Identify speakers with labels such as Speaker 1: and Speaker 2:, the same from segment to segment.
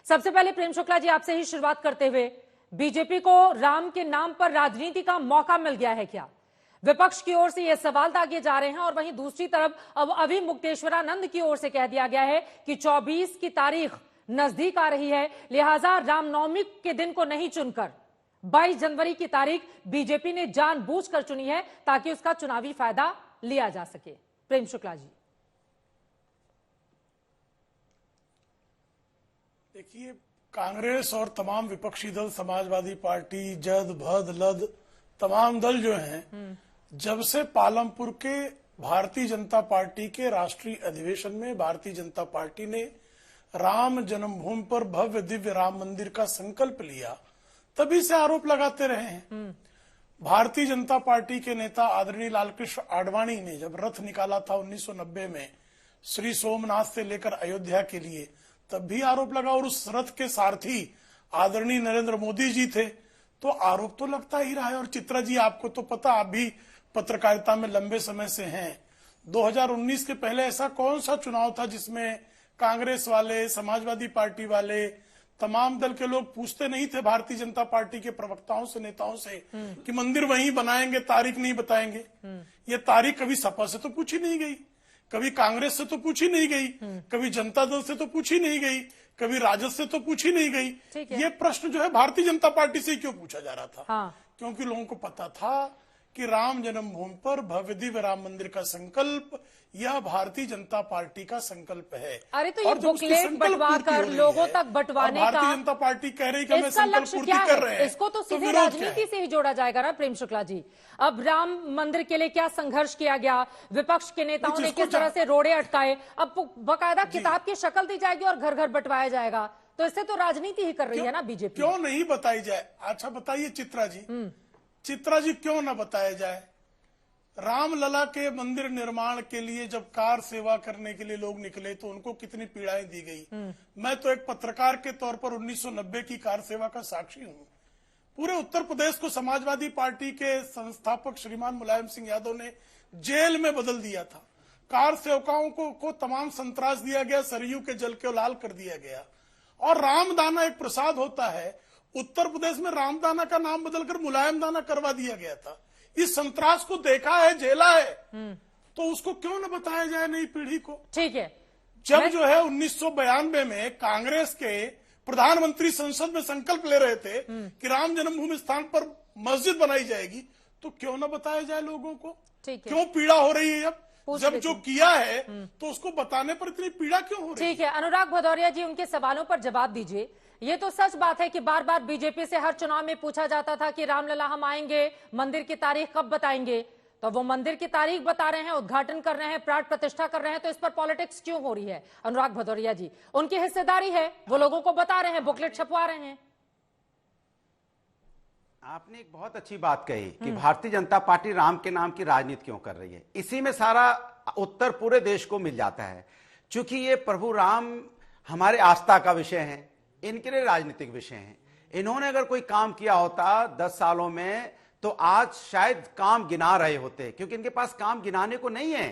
Speaker 1: सबसे पहले प्रेम शुक्ला जी आपसे ही शुरुआत करते हुए, बीजेपी को राम के नाम पर राजनीति का मौका मिल गया है क्या? विपक्ष की ओर से यह सवाल दागे जा रहे हैं और वहीं दूसरी तरफ अब अभी मुक्तेश्वरानंद की ओर से कह दिया गया है कि 24 की तारीख नजदीक आ रही है, लिहाजा रामनवमी के दिन को नहीं चुनकर 22 जनवरी की तारीख बीजेपी ने जानबूझकर चुनी है ताकि उसका चुनावी फायदा लिया जा सके। प्रेम शुक्ला जी,
Speaker 2: देखिए, कांग्रेस और तमाम विपक्षी दल, समाजवादी पार्टी, जद भद लद, तमाम दल जो हैं, जब से पालमपुर के भारतीय जनता पार्टी के राष्ट्रीय अधिवेशन में भारतीय जनता पार्टी ने राम जन्मभूमि पर भव्य दिव्य राम मंदिर का संकल्प लिया, तभी से आरोप लगाते रहे हैं। भारतीय जनता पार्टी के नेता आदरणीय लालकृष्ण आडवाणी ने जब रथ निकाला था 1990 में श्री सोमनाथ से लेकर अयोध्या के लिए, तब भी आरोप लगा और उस रथ के सारथी आदरणीय नरेंद्र मोदी जी थे, तो आरोप तो लगता ही रहा है। और चित्रा जी, आपको तो पता, आप भी पत्रकारिता में लंबे समय से हैं। 2019 के पहले ऐसा कौन सा चुनाव था जिसमें कांग्रेस वाले, समाजवादी पार्टी वाले, तमाम दल के लोग पूछते नहीं थे भारतीय जनता पार्टी के प्रवक्ताओं से, नेताओं से कि मंदिर वहीं बनाएंगे, तारीख नहीं बताएंगे? ये तारीख कभी सपा से तो पूछी नहीं गई, कभी कांग्रेस से तो पूछी नहीं गई, कभी जनता दल से तो पूछी नहीं गई, कभी राजद से तो पूछी नहीं गई। ये प्रश्न जो है भारतीय जनता पार्टी से क्यों पूछा जा रहा था?
Speaker 1: हाँ।
Speaker 2: क्योंकि लोगों को पता था कि राम जन्मभूमि पर भव्य दिव्य राम मंदिर का संकल्प यह भारतीय जनता पार्टी का संकल्प है।
Speaker 1: अरे तो ये बुकलेट बंटवा कर लोगों तक बंटवाने का
Speaker 2: भारतीय जनता पार्टी कह रही कि हम संकल्प पूर्ति कर रहे हैं,
Speaker 1: इसको तो सीधे राजनीति से ही जोड़ा जाएगा ना प्रेम शुक्ला जी। अब राम मंदिर के लिए क्या संघर्ष किया गया, विपक्ष के नेताओं ने किस तरह से रोड़े अटकाए, अब बकायदा किताब की शक्ल दी जाएगी और घर घर बंटवाया जाएगा, तो इससे तो राजनीति ही कर रही है ना बीजेपी।
Speaker 2: क्यों नहीं बताई जाए? अच्छा बताइए चित्रा जी, चित्रा जी क्यों न बताया जाए? रामलला के मंदिर निर्माण के लिए जब कार सेवा करने के लिए लोग निकले तो उनको कितनी पीड़ाएं दी गई। मैं तो एक पत्रकार के तौर पर 1990 की कार सेवा का साक्षी हूं। पूरे उत्तर प्रदेश को समाजवादी पार्टी के संस्थापक श्रीमान मुलायम सिंह यादव ने जेल में बदल दिया था। कार सेवकाओं को तमाम संतरास दिया गया, सरयू के जल को लाल कर दिया गया। और रामदाना एक प्रसाद होता है, उत्तर प्रदेश में रामदाना का नाम बदलकर मुलायम दाना करवा दिया गया था। इस संतरास को देखा है, झेला है, तो उसको क्यों न बताया जाए नई पीढ़ी को?
Speaker 1: ठीक है।
Speaker 2: जब जो है 1992 में कांग्रेस के प्रधानमंत्री संसद में संकल्प ले रहे थे कि राम जन्मभूमि स्थान पर मस्जिद बनाई जाएगी, तो क्यों न बताया जाए लोगों को? क्यों पीड़ा हो रही है? जब जो किया है तो उसको बताने पर इतनी पीड़ा क्यों हो रही है?
Speaker 1: ठीक है, अनुराग भदौरिया जी, उनके सवालों पर जवाब दीजिए। ये तो सच बात है कि बार बार बीजेपी से हर चुनाव में पूछा जाता था कि रामलला हम आएंगे, मंदिर की तारीख कब बताएंगे, तो वो मंदिर की तारीख बता रहे हैं, उद्घाटन कर रहे हैं, प्राण प्रतिष्ठा कर रहे हैं, तो इस पर पॉलिटिक्स क्यों हो रही है? अनुराग भदौरिया जी, उनकी हिस्सेदारी है, वो लोगों को बता रहे हैं, बुकलेट छपवा रहे हैं।
Speaker 3: आपने एक बहुत अच्छी बात कही कि भारतीय जनता पार्टी राम के नाम की राजनीति क्यों कर रही है। इसी में सारा उत्तर पूरे देश को मिल जाता है। चूंकि ये प्रभु राम हमारे आस्था का विषय है, इनके लिए राजनीतिक विषय है। इन्होंने अगर कोई काम किया होता 10 सालों में तो आज शायद काम गिना रहे होते, क्योंकि इनके पास काम गिनाने को नहीं है।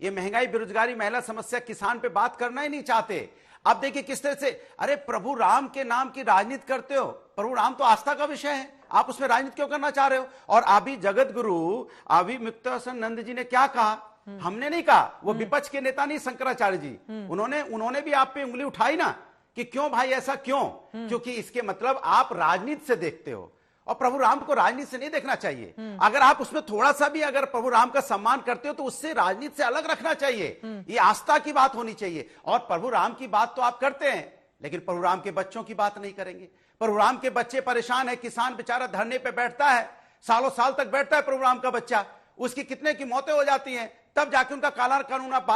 Speaker 3: ये महंगाई, बेरोजगारी, महिला समस्या, किसान पे बात करना ही नहीं चाहते। अब देखिए किस तरह से, अरे प्रभु राम के नाम की राजनीति करते हो। प्रभु राम तो आस्था का विषय है, आप उसमें राजनीति क्यों करना चाह रहे हो? और अभी जगत गुरु अभी मुक्तेश्वरानंद जी ने क्या कहा? हमने नहीं कहा, वो विपक्ष के नेता नहीं, शंकराचार्य जी, उन्होंने भी आप पे उंगली उठाई ना कि क्यों भाई ऐसा क्यों? क्योंकि इसके मतलब आप राजनीति से देखते हो और प्रभु राम को राजनीति से नहीं देखना चाहिए। अगर आप उसमें थोड़ा सा भी अगर प्रभु राम का सम्मान करते हो तो उससे राजनीति से अलग रखना चाहिए। ये आस्था की बात होनी चाहिए। और प्रभु राम की बात तो आप करते हैं, लेकिन प्रभु राम के बच्चों की बात नहीं करेंगे। प्रभु राम के बच्चे परेशान है, किसान बेचारा धरने पे बैठता है, सालों साल तक बैठता है प्रभु राम का बच्चा, उसकी कितने की मौतें हो जाती हैं, तब जाके उनका काला कानून आप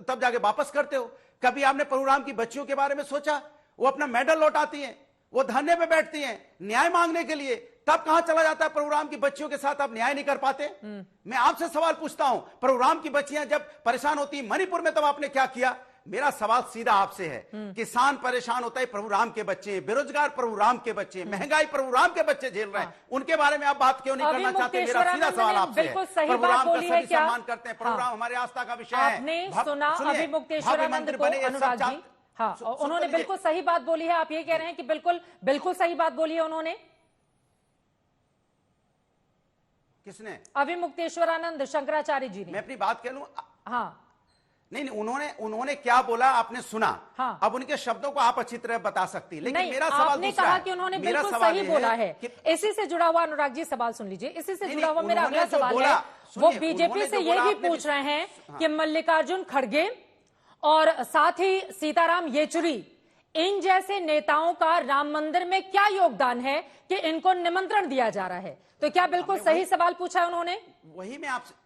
Speaker 3: तब जाके वापस करते हो। कभी आपने प्रभु राम की बच्चियों के बारे में सोचा? वो अपना मेडल लौटाती हैं, वो धरने पे बैठती हैं न्याय मांगने के लिए, तब कहां चला जाता है प्रभु राम की बच्चियों के साथ? आप न्याय नहीं कर पाते? मैं आपसे सवाल पूछता हूं, प्रभु राम की बच्चियां जब परेशान होती मणिपुर में, तब आपने क्या किया? मेरा सवाल सीधा आपसे है, किसान परेशान होता है, प्रभु राम के बच्चे, बेरोजगार प्रभु राम के बच्चे, महंगाई प्रभु राम के बच्चे झेल रहे हैं, उनके बारे में आप बात क्यों नहीं करना चाहते? मेरा सीधा सवाल आपसे है। प्रभु राम का सभी सम्मान करते हैं, प्रभु राम हमारी आस्था का विषय है।
Speaker 1: आपने सुना अभी मुक्तेश्वरानंद को, अनुराग जी, हाँ, और उन्होंने बिल्कुल सही बात बोली है। आप ये कह रहे हैं कि बिल्कुल बिल्कुल सही बात बोली है उन्होंने।
Speaker 3: किसने?
Speaker 1: अभिमुक्तेश्वरानंद शंकराचार्य जी ने।
Speaker 3: मैं अपनी बात कह लूं?
Speaker 1: हाँ
Speaker 3: नहीं, उन्होंने क्या बोला आपने सुना।
Speaker 1: हाँ।
Speaker 3: अब उनके शब्दों को आप अच्छी तरह बता सकती, लेकिन
Speaker 1: नहीं,
Speaker 3: मेरा सवाल
Speaker 1: आपने
Speaker 3: दूसरा
Speaker 1: कहा
Speaker 3: है।
Speaker 1: कि उन्होंने
Speaker 3: मेरा
Speaker 1: बिल्कुल
Speaker 3: सवाल
Speaker 1: सही
Speaker 3: ये
Speaker 1: बोला है।
Speaker 3: कि
Speaker 1: इसी से जुड़ा हुआ अनुराग जी सवाल सुन लीजिए। इसी से जुड़ा हुआ मेरा
Speaker 3: उन्होंने
Speaker 1: अगला
Speaker 3: जो
Speaker 1: सवाल
Speaker 3: बोला,
Speaker 1: है, वो
Speaker 3: सुनिए,
Speaker 1: बीजेपी
Speaker 3: उन्होंने
Speaker 1: से
Speaker 3: जो
Speaker 1: ये
Speaker 3: बोला
Speaker 1: भी
Speaker 3: आपने
Speaker 1: पूछ रहे हैं कि मल्लिकार्जुन खड़गे और साथ ही सीताराम येचुरी, इन जैसे नेताओं का राम मंदिर में क्या योगदान है कि इनको निमंत्रण दिया जा रहा है। तो क्या बिल्कुल सही सवाल पूछा है उन्होंने?
Speaker 3: वही मैं आपसे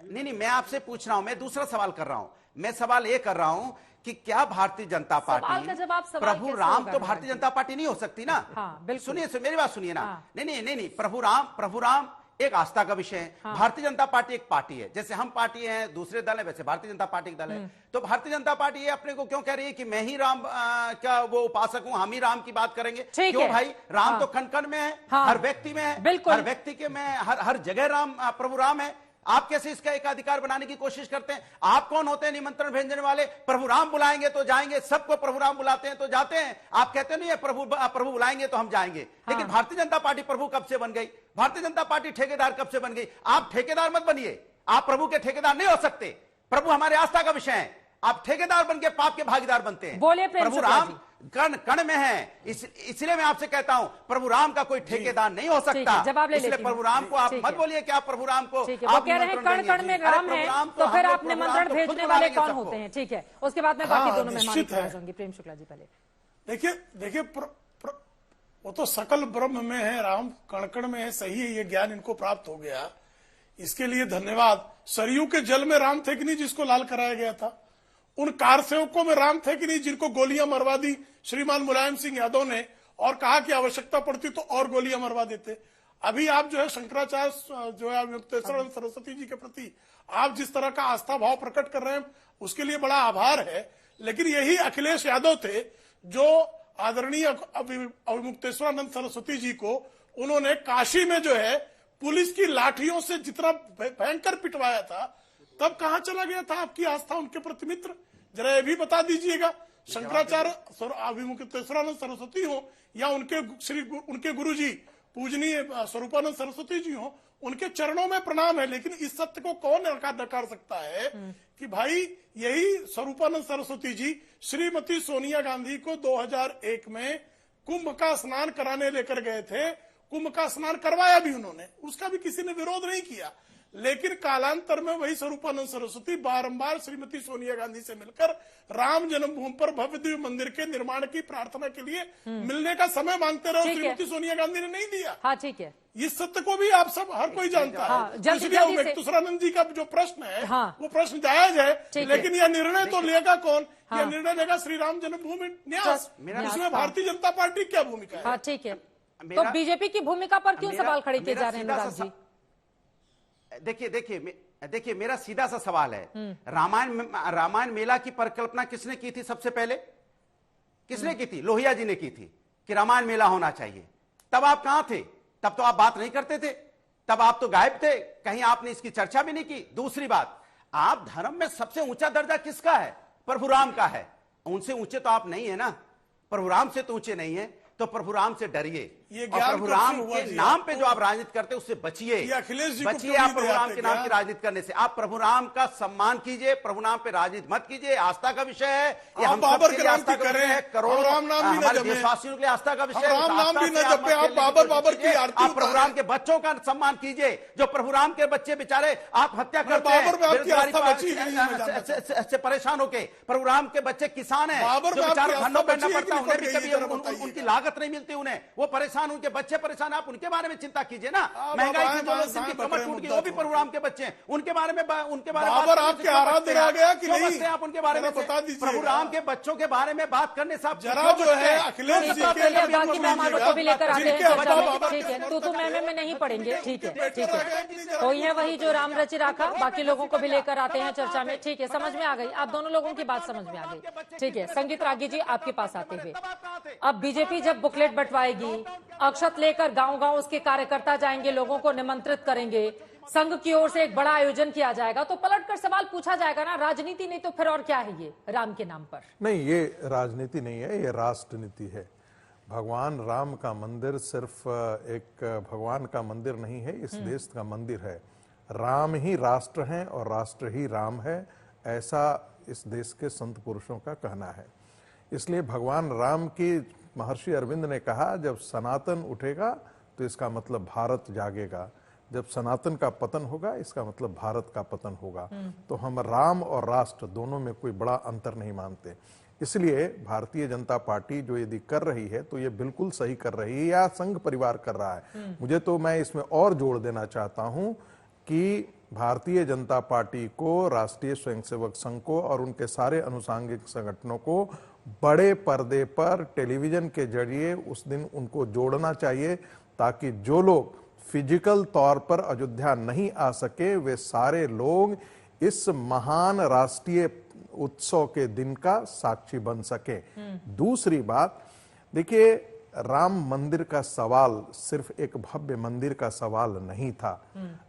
Speaker 3: नहीं, मैं आपसे पूछ रहा हूं, मैं दूसरा सवाल कर रहा हूं। मैं सवाल ये कर रहा हूं कि क्या भारतीय जनता
Speaker 1: सवाल का जवाब
Speaker 3: पार्टी,
Speaker 1: सवाल
Speaker 3: प्रभु
Speaker 1: कैसे
Speaker 3: राम
Speaker 1: होगा
Speaker 3: तो
Speaker 1: अनुराग
Speaker 3: भारतीय
Speaker 1: जी?
Speaker 3: जनता पार्टी नहीं हो सकती ना।
Speaker 1: हाँ, बिल्कुल।
Speaker 3: सुनिए, मेरी बात सुनिए ना।
Speaker 1: हाँ।
Speaker 3: नहीं, प्रभु राम एक आस्था का विषय है।
Speaker 1: हाँ।
Speaker 3: भारतीय जनता पार्टी एक पार्टी है, जैसे हम पार्टी हैं, दूसरे दल है, वैसे भारतीय जनता पार्टी एक दल है। तो भारतीय जनता पार्टी ये अपने को क्यों कह रही है कि मैं ही राम क्या वो उपासक हूं, हम ही राम की बात करेंगे?
Speaker 1: ठीक
Speaker 3: क्यों
Speaker 1: है।
Speaker 3: भाई? राम
Speaker 1: हाँ।
Speaker 3: तो कण कण में है,
Speaker 1: हाँ।
Speaker 3: हर व्यक्ति में है,
Speaker 1: बिल्कुल।
Speaker 3: हर व्यक्ति के में, हर जगह राम, प्रभु राम है। आप कैसे इसका एक अधिकार बनाने की कोशिश करते हैं? आप कौन होते हैं निमंत्रण भेजने वाले? प्रभु राम बुलाएंगे तो जाएंगे, सबको प्रभु राम बुलाते हैं तो जाते हैं। आप कहते नहीं है प्रभु बुलाएंगे तो हम जाएंगे। लेकिन भारतीय जनता पार्टी प्रभु कब से बन गई? भारतीय जनता पार्टी ठेकेदार कब से बन गई? आप ठेकेदार मत बनिए, आप प्रभु के ठेकेदार नहीं हो सकते। प्रभु हमारे आस्था का विषय है, आप ठेकेदार बन के पाप के भागीदार बनते हैं।
Speaker 1: बोलिए प्रेम
Speaker 3: प्रभु
Speaker 1: शुक्ला
Speaker 3: राम
Speaker 1: जी।
Speaker 3: कण कण में है, इसलिए मैं आपसे कहता हूं प्रभु राम का कोई ठेकेदार नहीं हो सकता।
Speaker 1: जवाब ले
Speaker 3: इसलिए
Speaker 1: लेती हूं।
Speaker 3: प्रभु राम को आप
Speaker 1: ठीक
Speaker 3: मत
Speaker 1: है।
Speaker 3: बोलिए कि आप प्रभु राम को
Speaker 1: ठीक है, वो कह रहे हैं कण कण में राम है, तो फिर आप निमंत्रण भेजने वाले कौन होते हैं? ठीक है, उसके बाद में बाकी दोनों मेहमानों की बात होंगी। प्रेम शुक्ला जी पहले।
Speaker 2: देखिए वो तो सकल ब्रह्म में है, राम कण कण में है, सही है, ये ज्ञान इनको प्राप्त हो गया, इसके लिए धन्यवाद। सरयू के जल में राम थे कि नहीं जिसको लाल कराया गया था? उन कार सेवकों में राम थे कि नहीं जिनको गोलियां मरवा दी श्रीमान मुलायम सिंह यादव ने, और कहा कि आवश्यकता पड़ती तो और गोलियां मरवा देते? अभी आप जो है शंकराचार्य जो है मुक्तेश्वर सरस्वती जी के प्रति आप जिस तरह का आस्था भाव प्रकट कर रहे हैं उसके लिए बड़ा आभार है। लेकिन यही अखिलेश यादव थे जो आदरणीय अभिमुक्तेश्वरानंद सरस्वती जी को उन्होंने काशी में जो है पुलिस की लाठियों से जितना भयंकर पिटवाया था, तब कहां चला गया था आपकी आस्था उनके प्रति? मित्र, जरा ये भी बता दीजिएगा। शंकराचार्य अभिमुक्तेश्वरानंद सरस्वती हो या उनके गुरुजी पूजनीय स्वरूपानंद सरस्वती जी हो, उनके चरणों में प्रणाम है। लेकिन इस सत्य को कौन नकार सकता है कि भाई यही स्वरूपानंद सरस्वती जी श्रीमती सोनिया गांधी को 2001 में कुंभ का स्नान कराने लेकर गए थे। कुंभ का स्नान करवाया भी उन्होंने, उसका भी किसी ने विरोध नहीं किया। लेकिन कालांतर में वही स्वरूपानंद सरस्वती बारंबार श्रीमती सोनिया गांधी से मिलकर राम जन्मभूमि पर भव्य दिव्य मंदिर के निर्माण की प्रार्थना के लिए मिलने का समय मांगते रहे, श्रीमती सोनिया गांधी ने नहीं दिया।
Speaker 1: हाँ, ठीक है,
Speaker 2: इस सत्य को भी आप सब हर कोई जानता है। इसलिए मुक्तेश्वरानंद जी का जो प्रश्न है वो प्रश्न जायज है, लेकिन यह निर्णय तो लेगा कौन? यह निर्णय लेगा श्री राम जन्मभूमि न्यास। इसमें भारतीय जनता पार्टी क्या भूमिका है?
Speaker 1: हाँ, ठीक है। तो बीजेपी की भूमिका पर क्यों सवाल खड़े किए जा रहे हैं अनुराग जी?
Speaker 3: देखिए मेरा सीधा सा सवाल है, रामायण मेला की परिकल्पना किसने की थी? सबसे पहले किसने की थी? लोहिया जी ने की थी कि रामायण मेला होना चाहिए। तब आप कहां थे? तब तो आप बात नहीं करते थे, तब आप तो गायब थे, कहीं आपने इसकी चर्चा भी नहीं की। दूसरी बात, आप धर्म में सबसे ऊंचा दर्जा किसका है? प्रभु राम का है। उनसे ऊंचे तो आप नहीं है ना, प्रभु राम से तो ऊंचे नहीं है। तो प्रभु राम से डरिए, और प्रभु राम के नाम पे जो आप राजनीति करते हैं उससे बचिए, बचिए आप प्रभु राम के नाम की राजनीति करने से। आप प्रभु राम का सम्मान कीजिए, प्रभु नाम पे राजनीति मत कीजिए। आस्था का विषय है, ये हम सब के लिए आस्था का विषय है, करोड़ों हमारे देशवासियों के लिए आस्था का विषय है। आप प्रभु राम के बच्चों का सम्मान कीजिए, जो प्रभु राम के बच्चे बेचारे आप हत्या करते हैं से परेशान होके। प्रभु राम के बच्चे किसान है जो बेचारे धन्नो पहनना पड़ता है, उन्हें भी कभी उनकी लागत नहीं मिलती, उन्हें वो परेशान, उनके बच्चे परेशान। आप उनके बारे में चिंता कीजिए ना। महंगाई की जिनकी कमर टूट गई वो भी प्रभु राम के बच्चे हैं, उनके बारे में
Speaker 2: आपके आराध्य रह गया कि नहीं?
Speaker 3: आप उनके बारे में बता दीजिए। प्रभु राम के बच्चों के बारे में बात करने से आप
Speaker 2: जरा जो है अखिलेश जी के
Speaker 1: बाकी मेहमानों को भी लेकर आते हैं चर्चा में। ठीक है, तू मैं नहीं पढ़ेंगे। ठीक है, ठीक है, कोई है वही जो राम रचि राखा, बाकी लोगों को भी लेकर आते हैं चर्चा में। ठीक है, समझ में आ गई, आप दोनों लोगों की बात समझ में आ गई। ठीक है, संगीत रागी जी आपके पास आते हुए, अब बीजेपी जब बुकलेट बंटवाएगी, अक्षत लेकर गांव-गांव उसके कार्यकर्ता जाएंगे, लोगों को निमंत्रित करेंगे, संघ की ओर से एक बड़ा आयोजन किया जाएगा तो पलटकर सवाल पूछा जाएगा ना, राजनीति नहीं तो फिर और क्या है ये राम के नाम पर?
Speaker 4: नहीं, ये राजनीति नहीं है, ये राष्ट्रनीति है। भगवान राम का मंदिर सिर्फ एक भगवान का मंदिर नहीं है, इस देश का मंदिर है। राम ही राष्ट्र है और राष्ट्र ही राम है, ऐसा इस देश के संत पुरुषों का कहना है। इसलिए भगवान राम की महर्षि अरविंद ने कहा, जब सनातन उठेगा तो इसका मतलब भारत जागेगा, जब सनातन का पतन होगा इसका मतलब भारत का पतन होगा। तो हम राम और राष्ट्र दोनों में कोई बड़ा अंतर नहीं मानते। इसलिए भारतीय जनता पार्टी जो यदि कर रही है तो ये बिल्कुल सही कर रही है, या संघ परिवार कर रहा है। मुझे तो, मैं इसमें और जोड़ देना चाहता हूं कि भारतीय जनता पार्टी को, राष्ट्रीय स्वयंसेवक संघ को और उनके सारे अनुषांगिक संगठनों को बड़े पर्दे पर टेलीविजन के जरिए उस दिन उनको जोड़ना चाहिए, ताकि जो लोग फिजिकल तौर पर अयोध्या नहीं आ सके वे सारे लोग इस महान राष्ट्रीय उत्सव के दिन का साक्षी बन सके। दूसरी बात, देखिए, राम मंदिर का सवाल सिर्फ एक भव्य मंदिर का सवाल नहीं था।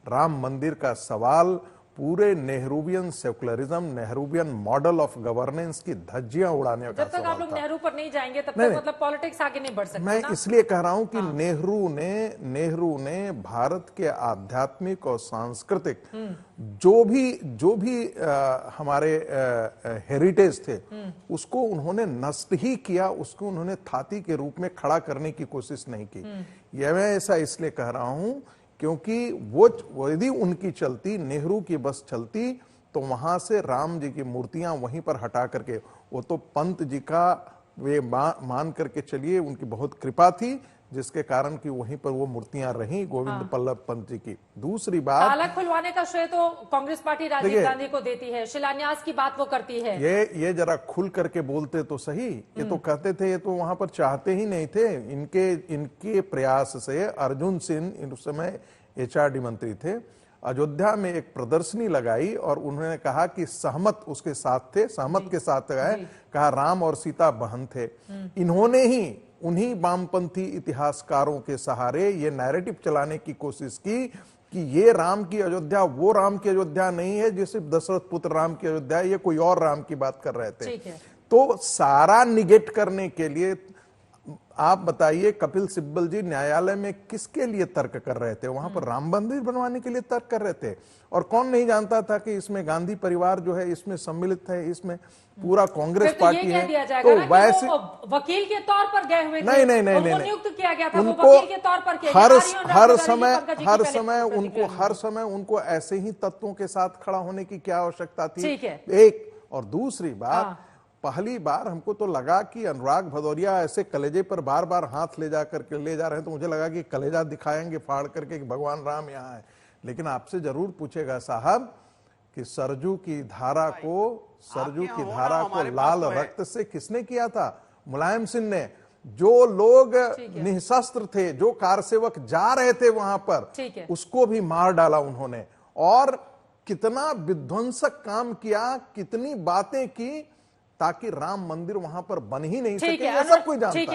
Speaker 4: राम मंदिर का सवाल पूरे Nehruvian secularism, Nehruvian model of governance की धज्जियां उड़ाने का सवाल था।
Speaker 1: जब तक आप लोग नेहरू पर नहीं जाएंगे तब तक मतलब पॉलिटिक्स आगे नहीं बढ़ सकती।
Speaker 4: मैं इसलिए कह रहा हूं कि नेहरू ने भारत के आध्यात्मिक और सांस्कृतिक जो भी हमारे हेरिटेज थे उसको उन्होंने नष्ट ही किया, उसको उन्होंने थाती के रूप में खड़ा करने की कोशिश नहीं की। यह मैं ऐसा इसलिए कह रहा हूं क्योंकि वो यदि उनकी चलती, नेहरू की बस चलती, तो वहां से राम जी की मूर्तियां वहीं पर हटा करके, वो तो पंत जी का वे मान करके चलिए, उनकी बहुत कृपा थी जिसके कारण कि वहीं पर वो मूर्तियां रहीं, गोविंद पल्लभ पंत जी की। दूसरी बात,
Speaker 1: ताला खुलवाने का श्रेय तो कांग्रेस पार्टी राजीव गांधी को देती है, शिलान्यास की बात वो करती है।
Speaker 4: ये जरा खुल करके बोलते तो सही। ये तो कहते थे, ये तो वहां पर चाहते ही नहीं थे। इनके प्रयास से अर्जुन सिंह उस समय एचआरडी मंत्री थे, अयोध्या में एक प्रदर्शनी लगाई और उन्होंने कहा कि सहमत उसके साथ थे, सहमत के साथ गए, कहा राम और सीता बहन थे। इन्होंने ही उन्हीं वामपंथी इतिहासकारों के सहारे ये नैरेटिव चलाने की कोशिश की कि ये राम की अयोध्या वो राम की अयोध्या नहीं है जो सिर्फ दशरथ पुत्र राम की अयोध्या है, ये कोई और राम की बात कर रहे थे। तो सारा निगेट करने के लिए आप बताइए, कपिल सिब्बल जी न्यायालय में किसके लिए तर्क कर रहे थे? वहां पर राम मंदिर बनवाने के लिए तर्क कर रहे थे। और कौन नहीं जानता था कि इसमें गांधी परिवार जो है इसमें सम्मिलित है, इसमें पूरा कांग्रेस पार्टी है।
Speaker 1: तो वैसे वकील के तौर पर गए हुए थे,
Speaker 4: नहीं,
Speaker 1: नियुक्त किया गया था,
Speaker 4: उनको
Speaker 1: वकील के तौर पर किया
Speaker 4: हर समय उनको ऐसे ही तत्वों के साथ खड़ा होने की क्या आवश्यकता थी? एक और दूसरी बात, पहली बार हमको तो लगा कि अनुराग भदौरिया ऐसे कलेजे पर बार बार हाथ ले जा रहे हैं, तो मुझे लगा कि कलेजा दिखाएंगे फाड़ करके कि भगवान राम यहाँ है। लेकिन आपसे जरूर पूछेगा साहब कि सरजू की धारा को लाल रक्त से किसने किया था? मुलायम सिंह ने। जो लोग निशस्त्र थे, जो कारसेवक जा रहे थे वहां पर, उसको भी मार डाला उन्होंने। और कितना विध्वंसक काम किया, कितनी बातें की, ताकि राम मंदिर वहां पर बन ही नहीं सके, ये सब कोई जानता है।